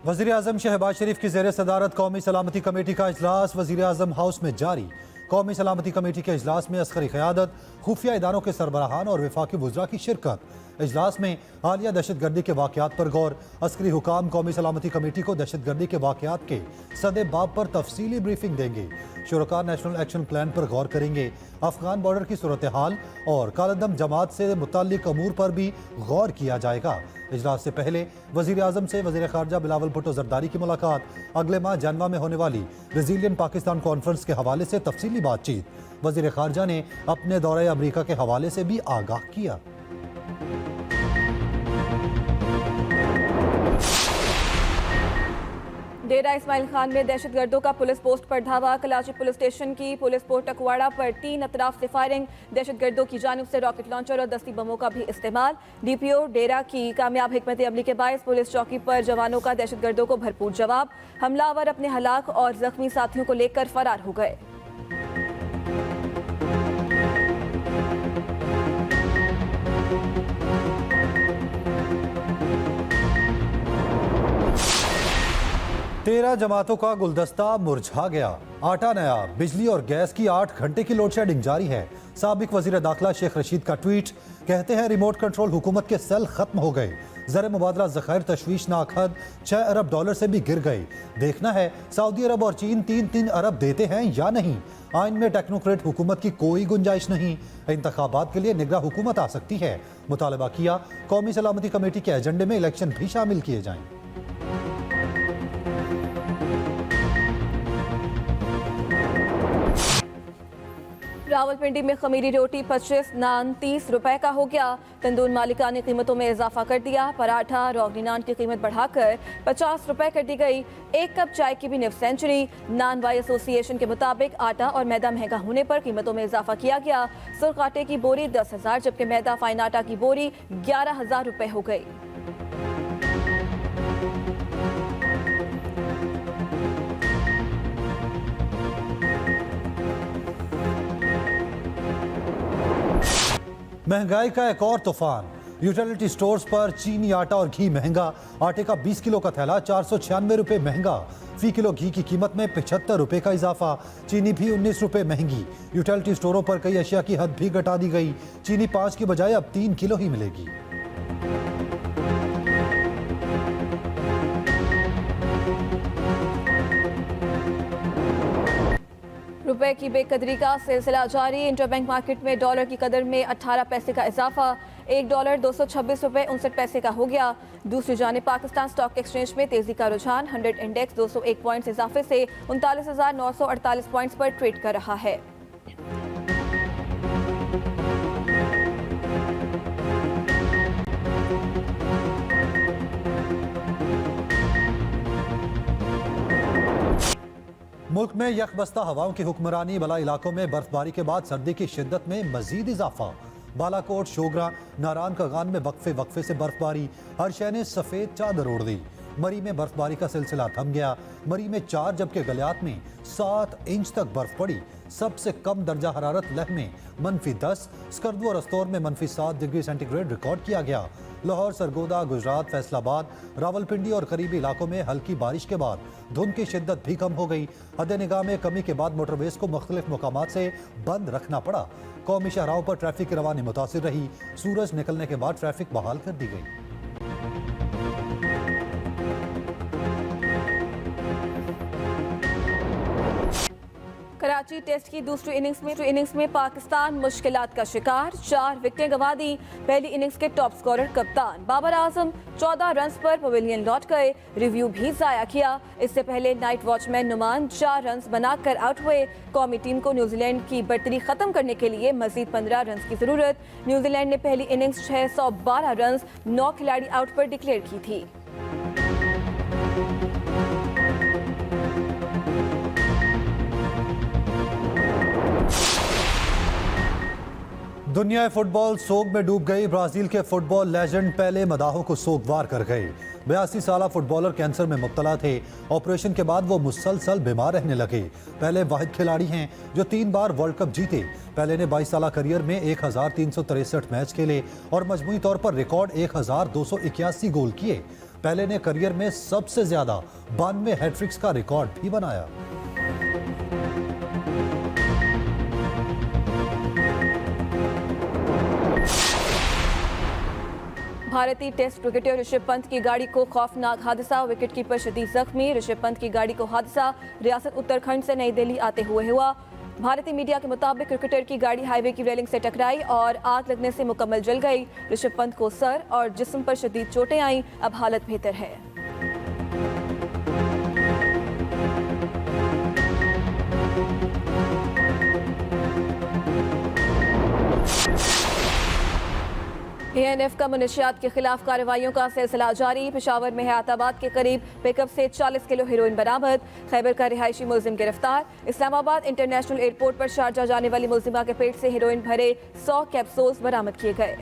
वज़ीर आज़म शहबाज शरीफ की ज़ेर सदारत कौमी सलामती कमेटी का इजलास वज़ीर आज़म हाउस में जारी। कौमी सलामती कमेटी के इजलास में अस्करी क़यादत, खुफिया इदारों के सरबराहान और वफाकी वज़रा की शिरकत। इजलास में हालिया दहशतगर्दी के वाक़यात पर गौर। अस्करी हुकाम कौमी सलामती कमेटी को दहशतगर्दी के वाक़यात के सदे बाब पर तफसीली ब्रीफिंग देंगे। शुरका नेशनल एक्शन प्लान पर गौर करेंगे। अफगान बॉर्डर की सूरत हाल और कालदम जमात से मुताल्लिक अमूर पर भी गौर किया जाएगा। इजलास से पहले वज़ीर आज़म से वज़ीर ख़ारजा बिलावल भुट्टो ज़रदारी की मुलाकात। अगले माह जनवा में होने वाली रेज़िलियंट पाकिस्तान कॉन्फ्रेंस के हवाले से तफसीली बातचीत। वज़ीर ख़ारजा ने अपने दौरे अमरीका के हवाले से भी आगाह किया। डेरा इस्माइल खान में दहशतगर्दों का पुलिस पोस्ट पर धावा। कराची पुलिस स्टेशन की पुलिस पोस्ट टकवाड़ा पर 3 अतराफ से फायरिंग। दहशतगर्दों की जानिब से रॉकेट लॉन्चर और दस्ती बमों का भी इस्तेमाल। डीपीओ डेरा की कामयाब हिकमत अमली के बायस पुलिस चौकी पर जवानों का दहशतगर्दों को भरपूर जवाब। हमलावर अपने हलाक और जख्मी साथियों को लेकर फरार हो गए। तेरह जमातों का गुलदस्ता मुरझा गया। आटा नया, बिजली और गैस की 8 घंटे की लोड शेडिंग जारी है। साबिक वजीर दाखिला शेख रशीद का ट्वीट, कहते हैं रिमोट कंट्रोल हुकूमत के सेल खत्म हो गए। ज़र मुबादला ज़खायर तशवीशनाक हद $6 अरब से भी गिर गए। देखना है सऊदी अरब और चीन 3-3 अरब देते हैं या नहीं। आइन में टेक्नोक्रेट हुकूमत की कोई गुंजाइश नहीं। इंतखाबात के लिए निगरान हुकूमत आ सकती है। मुतालबा किया कौमी सलामती कमेटी के एजेंडे में इलेक्शन भी शामिल किए जाएं। रावलपिंडी में खमीरी रोटी 25, नान 30 रुपए का हो गया। तंदूर मालिका ने कीमतों में इजाफा कर दिया। पराठा रोगनी नान की कीमत बढ़ाकर 50 रुपए कर दी गई। 1 कप चाय की भी निफ सेंचुरी। नान वाई एसोसिएशन के मुताबिक आटा और मैदा महंगा होने पर कीमतों में इजाफा किया गया। सुर्ख आटे की बोरी 10,000 जबकि मैदा फाइन आटा की बोरी 11,000 रुपए हो गई। महंगाई का एक और तूफान। यूटिलिटी स्टोर्स पर चीनी आटा और घी महंगा। आटे का 20 किलो का थैला 496 रुपए महंगा। फी किलो घी की कीमत में 75 रुपए का इजाफा। चीनी भी 19 रुपए महंगी। यूटिलिटी स्टोरों पर कई अशिया की हद भी घटा दी गई। चीनी 5 की बजाय अब 3 किलो ही मिलेगी। रुपए की बेकदरी का सिलसिला जारी। इंटरबैंक मार्केट में डॉलर की कदर में 18 पैसे का इजाफा। $1 226 रुपए 59 पैसे का हो गया। दूसरी जानिब पाकिस्तान स्टॉक एक्सचेंज में तेजी का रुझान। 100 इंडेक्स 201 पॉइंट्स इजाफे से 39,948 पॉइंट्स पर ट्रेड कर रहा है। मुल्क में यकबस्ता हवाओं की हुक्मरानी। बला इलाकों में बर्फबारी के बाद सर्दी की शिद्दत में मजीद इजाफा। बालाकोट, शोगरा, नारायण कागान में वक्फे से बर्फबारी। हर शहर ने सफ़ेद चादर ओढ़ दी। मरी में बर्फबारी का सिलसिला थम गया। मरी में 4 जबकि गलियात में 7 इंच तक बर्फ पड़ी। सबसे कम दर्जा हरारत लह में -10, स्कर्दू और अस्तौर में -7 डिग्री सेंटीग्रेड रिकॉर्ड किया गया। लाहौर, सरगोदा, गुजरात, फैसलाबाद, रावलपिंडी और करीबी इलाकों में हल्की बारिश के बाद धुंध की शिद्दत भी कम हो गई। हद निगाह में कमी के बाद मोटरवेज को मुख्तलिफ मकामात से बंद रखना पड़ा। कौमी शाहराहों पर ट्रैफिक की रवानी मुतासिर रही। सूरज निकलने के बाद ट्रैफिक बहाल कर दी गई। कराची टेस्ट की दूसरी इनिंग्स में पाकिस्तान मुश्किलात का शिकार। 4 विकेटें गंवा दी। पहली इनिंग्स के टॉप स्कोरर कप्तान बाबर आजम 14 रन पर पवेलियन लौट गए। रिव्यू भी जाया किया। इससे पहले नाइट वॉचमैन नुमान 4 रन बनाकर आउट हुए। कौमी टीम को न्यूजीलैंड की बढ़तरी खत्म करने के लिए मजीद 15 रन की जरूरत। न्यूजीलैंड ने पहली इनिंग्स 612 रन 9 खिलाड़ी आउट पर डिक्लेयर की थी। दुनिया फुटबॉल सोग में डूब गई। ब्राजील के फुटबॉल लेजेंड पहले मदाहों को सोगवार कर गए। 82 साल फुटबॉलर कैंसर में मुब्तला थे। ऑपरेशन के बाद वो मुसलसल बीमार रहने लगे। पहले वाहिद खिलाड़ी हैं जो 3 बार वर्ल्ड कप जीते। पहले ने 22 साल करियर में 1363 मैच खेले और मजमूई तौर पर रिकॉर्ड 1281 गोल किए। पहले ने करियर में सबसे ज्यादा 92 हैट्रिक्स का रिकॉर्ड भी बनाया। भारतीय टेस्ट क्रिकेटर ऋषभ पंत की गाड़ी को खौफनाक हादसा, विकेट कीपर शदीद जख्मी। ऋषभ पंत की गाड़ी को हादसा रियासत उत्तराखंड से नई दिल्ली आते हुए हुआ। भारतीय मीडिया के मुताबिक क्रिकेटर की गाड़ी हाईवे की रेलिंग से टकराई और आग लगने से मुकम्मल जल गई। ऋषभ पंत को सर और जिस्म पर शदीद चोटें आईं, अब हालत बेहतर है। ANF का मुनशियात के खिलाफ कार्रवाइयों का सिलसिला जारी। पेशावर में हयाताबाद के करीब पिकअप से 40 किलो हेरोइन बरामद। खैबर का रिहायशी मुलजिम गिरफ्तार। इस्लामाबाद इंटरनेशनल एयरपोर्ट पर शारजा जाने वाली मुलजिमा के पेट से हेरोइन भरे 100 कैप्सूल्स बरामद किए गए।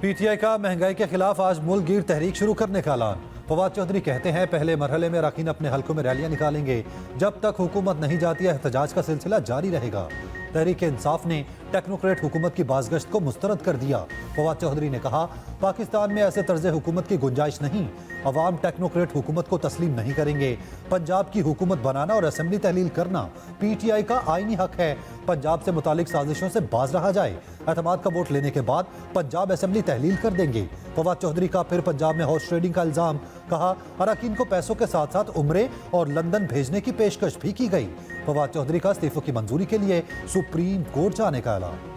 PTI का महंगाई के खिलाफ आज मुल्क गिर तहरीक शुरू करने का ऐलान। फवाद चौधरी कहते हैं पहले मरहले में अरकान अपने हलकों में रैलियां निकालेंगे, जब तक हुकूमत नहीं जाती है एहतजाज का सिलसिला जारी रहेगा। तहरीक इंसाफ ने टेक्नोक्रेट हुकूमत की बाज़गश्त को मुस्तरद कर दिया। फवाद चौधरी ने कहा पाकिस्तान में ऐसे तर्ज हुकूमत की गुंजाइश नहीं, अवाम टेक्नोक्रेट हुकूमत को तस्लीम नहीं करेंगे। पंजाब की हुकूमत बनाना और असेंबली तहलील करना PTI का आईनी हक है। पंजाब से मुतालिक साजिशों से बाज रहा जाए। एतमाद का वोट लेने के बाद पंजाब असेंबली तहलील कर देंगे। फवाद चौधरी का फिर पंजाब में हॉर्स ट्रेडिंग का इल्जाम। कहा अरकान को पैसों के साथ साथ उम्रे और लंदन भेजने की पेशकश भी की गई। फवाद चौधरी का इस्तीफों की मंजूरी के लिए सुप्रीम कोर्ट जाने का ऐलान।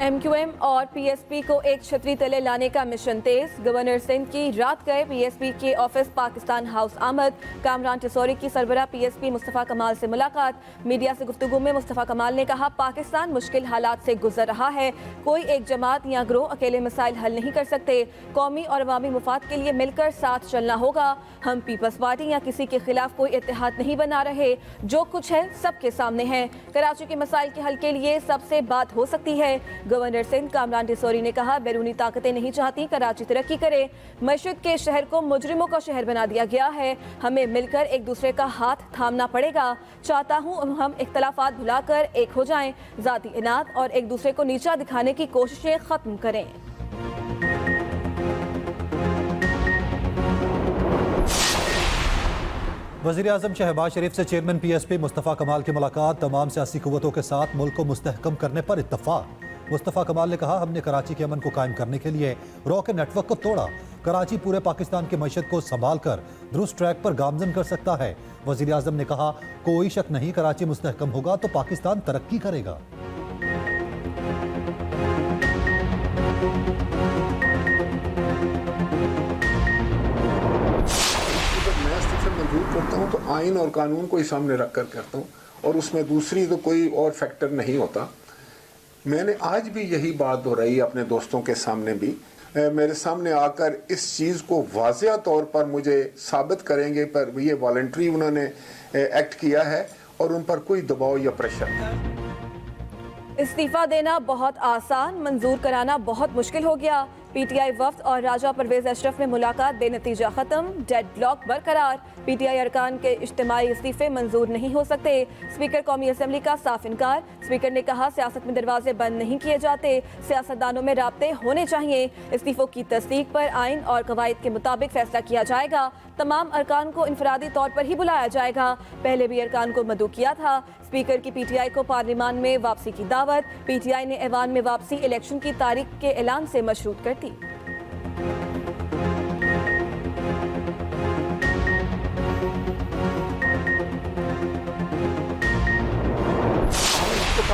MQM और PSP को एक छतरी तले लाने का मिशन तेज। गवर्नर सिंध की रात गए PSP के ऑफिस पाकिस्तान हाउस आमद। कामरान टिसौरी की सरबरा PSP मुस्तफ़ा कमाल से मुलाकात। मीडिया से गुफ्तगू में मुस्तफ़ा कमाल ने कहा पाकिस्तान मुश्किल हालात से गुजर रहा है, कोई एक जमात या ग्रोह अकेले मसाइल हल नहीं कर सकते। कौमी और अवामी मुफाद के लिए मिलकर साथ चलना होगा। हम पीपल्स पार्टी या किसी के खिलाफ कोई इत्तेहाद नहीं बना रहे, जो कुछ है सबके सामने है। कराची के मसाइल के हल के लिए सबसे बात हो सकती है। गवर्नर सिंध कामरान टिसौरी ने कहा बैरूनी ताकतें नहीं चाहती कराची तरक्की करे। मशरक़ के शहर को मुजरिमों का शहर बना दिया गया है, हमें मिलकर एक दूसरे का हाथ थामना पड़ेगा। चाहता हूँ हम इख्तलाफात भुलाकर एक हो जाएं, ज़ाती इनाद और एक दूसरे को नीचा दिखाने की कोशिशें खत्म करें। वज़ीर-ए-आज़म शहबाज शरीफ से चेयरमैन PSP मुस्तफ़ा कमाल की मुलाकात। तमाम सियासी क़ुव्वतों के साथ मुल्क को मुस्तहकम करने पर इत्तफ़ाक़। मुस्तफ़ा कमाल ने कहा हमने कराची के अमन को कायम करने के लिए रॉ के नेटवर्क को तोड़ा। कराची पूरे पाकिस्तान की मईशत को संभाल कर दुरुस्त ट्रैक पर गामजन कर सकता है। वज़ीर-ए-आज़म ने कहा कोई शक नहीं कराची मुस्तहकम होगा तो पाकिस्तान तरक्की करेगा। मंजूर करता हूँ तो आइन और कानून को ही सामने रख कर करता हूँ और उसमें दूसरी तो कोई और फैक्टर नहीं होता। मैंने आज भी यही बात दोहराई अपने दोस्तों के सामने भी, मेरे सामने आकर इस चीज़ को वाज़ेह तौर पर मुझे साबित करेंगे पर ये वॉलंटरी उन्होंने एक्ट किया है और उन पर कोई दबाव या प्रेशर नहीं। इस्तीफा देना बहुत आसान, मंजूर कराना बहुत मुश्किल हो गया। PTI वफ्द और राजा परवेज अशरफ में मुलाकात बेनतीजा खत्म, डेडलॉक बरकरार। PTI अरकान के इज्तिमाई इस्तीफे मंजूर नहीं हो सकते। स्पीकर कौमी असम्बली का साफ इनकार। स्पीकर ने कहा सियासत में दरवाजे बंद नहीं किए जाते, सियासतदानों में राब्ते होने चाहिए। इस्तीफों की तस्दीक पर आइन और कवायद के मुताबिक फैसला किया जाएगा। तमाम अरकान को इनफरादी तौर पर ही बुलाया जाएगा। पहले भी अरकान को मदऊ किया था। स्पीकर की PTI को पार्लिमान में वापसी की दावत। PTI ने ऐवान में वापसी इलेक्शन की तारीख के ऐलान से मशरूत कर दी।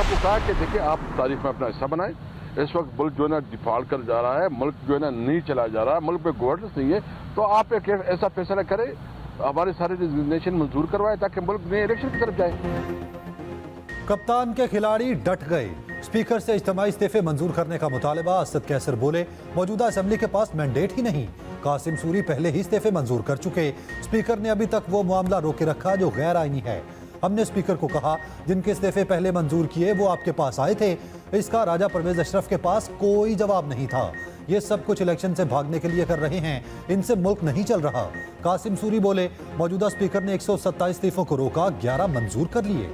आपको कहा कि देखिए आप तारीख में अपना हिस्सा बनाएं। इस वक्त मुल्क जो है ना डिफॉल्ट कर जा रहा है, मुल्क जो है ना नहीं चला जा रहा है, मुल्क पे गवर्नेंस नहीं है, तो आप एक ऐसा फैसला करें, हमारे सारे रिजिग्नेशन मंजूर करवाएं ताकि मुल्क नए इलेक्शन की तरफ जाए। कप्तान के खिलाड़ी डट गए। स्पीकर से इज्तिमाई इस्तीफे मंजूर करने का मुतालबा। असद कैसर बोले मौजूदा असेंबली के पास मैंडेट ही नहीं। कासिम सूरी पहले ही इस्तीफे मंजूर कर चुके। स्पीकर ने अभी तक वो मामला रोके रखा जो गैर आईनी है। हमने स्पीकर को कहा, जिनके इस्तीफे पहले मंजूर किए वो आपके पास आए थे। इसका राजा परवेज अशरफ के पास कोई जवाब नहीं था। ये सब कुछ इलेक्शन से भागने के लिए कर रहे हैं, इनसे मुल्क नहीं चल रहा। कासिम सूरी बोले, मौजूदा स्पीकर ने 127 इस्तीफों को रोका, 11 मंजूर कर लिए।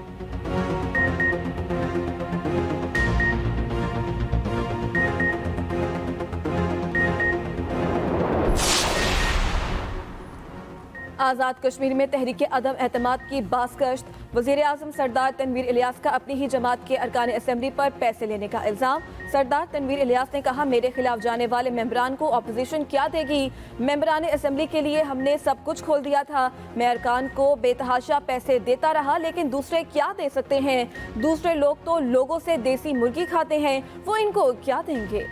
आज़ाद कश्मीर में तहरीक अदम एतमाद की बासगश्त। वज़ीर आज़म सरदार तनवीर इलियास का अपनी ही जमात के अरकान असम्बली पर पैसे लेने का इल्ज़ाम। सरदार तनवीर इलियास ने कहा, मेरे खिलाफ जाने वाले मेंबरान को अपोजिशन क्या देगी? मेंबरान असम्बली के लिए हमने सब कुछ खोल दिया था। मैं अरकान को बेतहाशा पैसे देता रहा, लेकिन दूसरे क्या दे सकते हैं? दूसरे लोग तो लोगों से देसी मुर्गी खाते हैं, वो इनको क्या देंगे?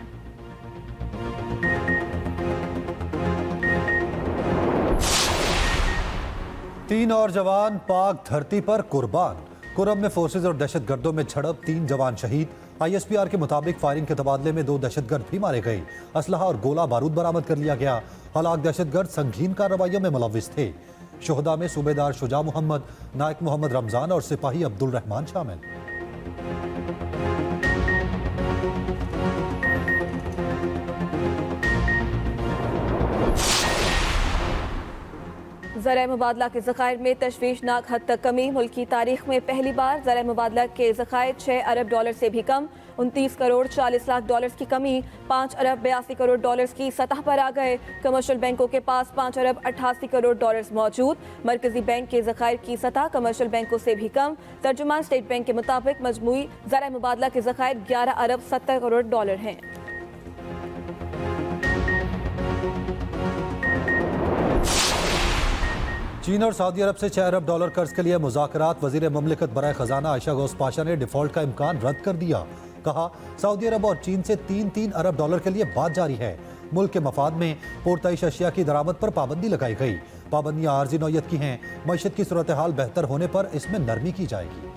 तीन और जवान पाक धरती पर कुर्बान। कुरम में फोर्सेज और दहशतगर्दों में झड़प, 3 जवान शहीद। ISPR के मुताबिक फायरिंग के तबादले में 2 दहशतगर्द भी मारे गए। असलहा और गोला बारूद बरामद कर लिया गया। हलाक दहशतगर्द संगीन कार्रवाइयों में मुलव्विस थे। शोहदा में सूबेदार शुजा मोहम्मद, नायक मोहम्मद रमजान और सिपाही अब्दुल रहमान शामिल। ज़राए मुबादला के ज़खायर में तशवीशनाक हद तक कमी। मुल्क की तारीख में पहली बार ज़राए मुबादला के ज़खायर 6 अरब डॉलर से भी कम। 29 करोड़ 40 लाख डॉलर्स की कमी 5 अरब 82 करोड़ डॉलर्स की सतह पर आ गए। कमर्शियल बैंकों के पास 5 अरब 88 करोड़ डॉलर्स मौजूद। मरकजी बैंक के ज़खायर की सतह कमर्शियल बैंकों से भी कम। तर्जुमान स्टेट बैंक के मुताबिक मजमूई ज़राए मुबादला के ज़खायर 11 अरब 70 करोड़ डॉलर हैं। चीन और सऊदी अरब से 6 अरब डॉलर कर्ज के लिए मुज़ाकरात। वज़ीर मुमलिकत बराए खजाना आयशा गौस पाशा ने डिफॉल्ट का इम्कान रद्द कर दिया। कहा, सऊदी अरब और चीन से 3-3 अरब डॉलर के लिए बात जारी है। मुल्क के मफाद में पुरतईश अशिया की दरामद पर पाबंदी लगाई गई। पाबंदियाँ आर्जी नौयत की हैं। मईशत की सूरत हाल बेहतर होने पर इसमें नरमी की जाएगी।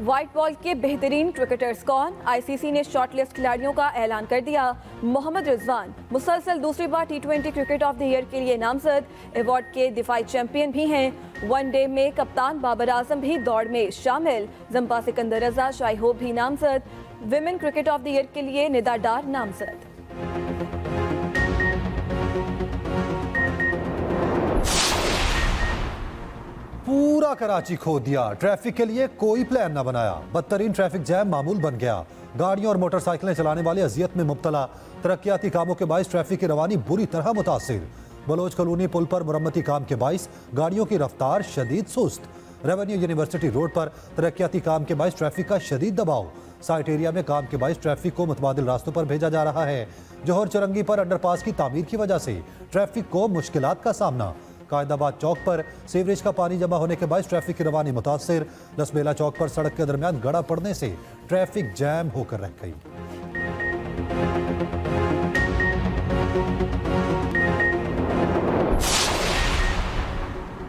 व्हाइट बॉल के बेहतरीन क्रिकेटर्स कौन? ICC ने शॉर्टलिस्ट खिलाड़ियों का ऐलान कर दिया। मोहम्मद रिजवान मुसलसल दूसरी बार T20 cricket of the year के लिए नामजद। अवार्ड के दिफाई चैंपियन भी हैं। वनडे में कप्तान बाबर आजम भी दौड़ में शामिल। जंपा सिकंदर रजा, शाई होप भी नामजद। Women cricket of the year के लिए निदा डार नामजद। पूरा कराची खो दिया। ट्रैफिक के लिए कोई प्लान न बनाया। बदतरीन ट्रैफिक जैम मामूल बन गया। गाड़ियों और मोटरसाइकिलें चलाने वाले अजियत में मुब्तला। तरक्याती कामों के बाइस ट्रैफिक की रवानी बुरी तरह मुतासिर। बलोच कॉलोनी पुल पर मुरम्मती काम के बाइस गाड़ियों की रफ्तार शदीद सुस्त। रेवेन्यू यूनिवर्सिटी रोड पर तरक्याती काम के बाइस ट्रैफिक का शदीद दबाव। साइट एरिया में काम के बाइस ट्रैफिक को मुतबादिल रास्तों पर भेजा जा रहा है। जौहर चुरंगी पर अंडरपास की तामीर की वजह से ट्रैफिक को मुश्किलात का सामना। कायदाबाद चौक पर सीवरेज का पानी जमा होने के बाद ट्रैफिक की रवानी मुतासिर। लसबेला चौक पर सड़क के दरमियान गड़ा पड़ने से ट्रैफिक जैम होकर रह गई।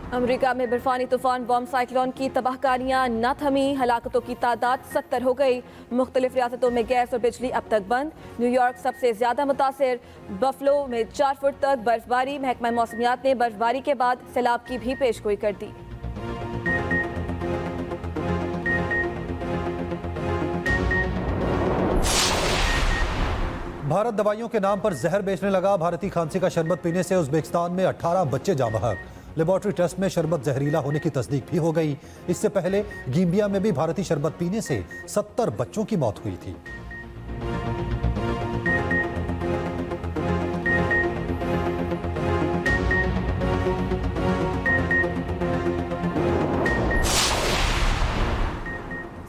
अमेरिका में बर्फानी तूफान बॉम्ब साइक्लोन की तबाहकारियां न थमी। हलाकतों की तादाद 70 हो गई। मुख्तलिफ रियासतों में गैस और बिजली अब तक बंद। न्यूयॉर्क सबसे ज्यादा मुतासिर। बफलो में 4 फुट तक बर्फबारी। महकमा मौसमियात ने बर्फबारी के बाद सैलाब की भी पेशगोई कर दी। भारत दवाइयों के नाम पर जहर बेचने लगा। भारतीय खांसी का शरबत पीने से उज्बेकिस्तान में 18 बच्चे जाँ बहक। लेबोरेटरी टेस्ट में शरबत जहरीला होने की तस्दीक भी हो गई। इससे पहले गीम्बिया में भी भारतीय शरबत पीने से 70 बच्चों की मौत हुई थी।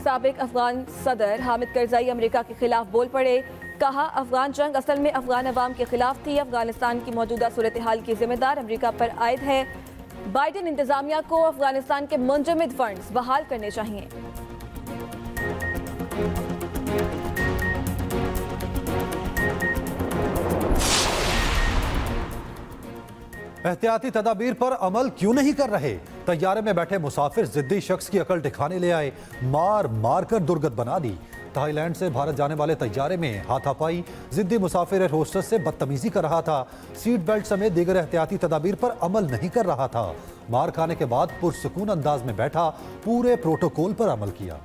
साबिक अफगान सदर हामिद करजाई अमेरिका के खिलाफ बोल पड़े। कहा, अफगान जंग असल में अफगान अवाम के खिलाफ थी। अफगानिस्तान की मौजूदा सूरत हाल की जिम्मेदार अमेरिका पर आयद है। बाइडेन इंतजामिया को अफगानिस्तान के मुंजमद फंड्स बहाल करने चाहिए। एहतियाती तदाबीर पर अमल क्यों नहीं कर रहे? तैयारे में बैठे मुसाफिर जिद्दी शख्स की अकल ठिकाने ले आए, मार मार कर दुर्गत बना दी। थाईलैंड से भारत जाने वाले तैयारे में हाथापाई, जिद्दी मुसाफिर एयर होस्टेस से बदतमीजी कर रहा था, सीट बेल्ट समेत दीगर एहतियाती तदाबीर पर अमल नहीं कर रहा था। मार खाने के बाद पुरसुकून अंदाज में बैठा, पूरे प्रोटोकॉल पर अमल किया।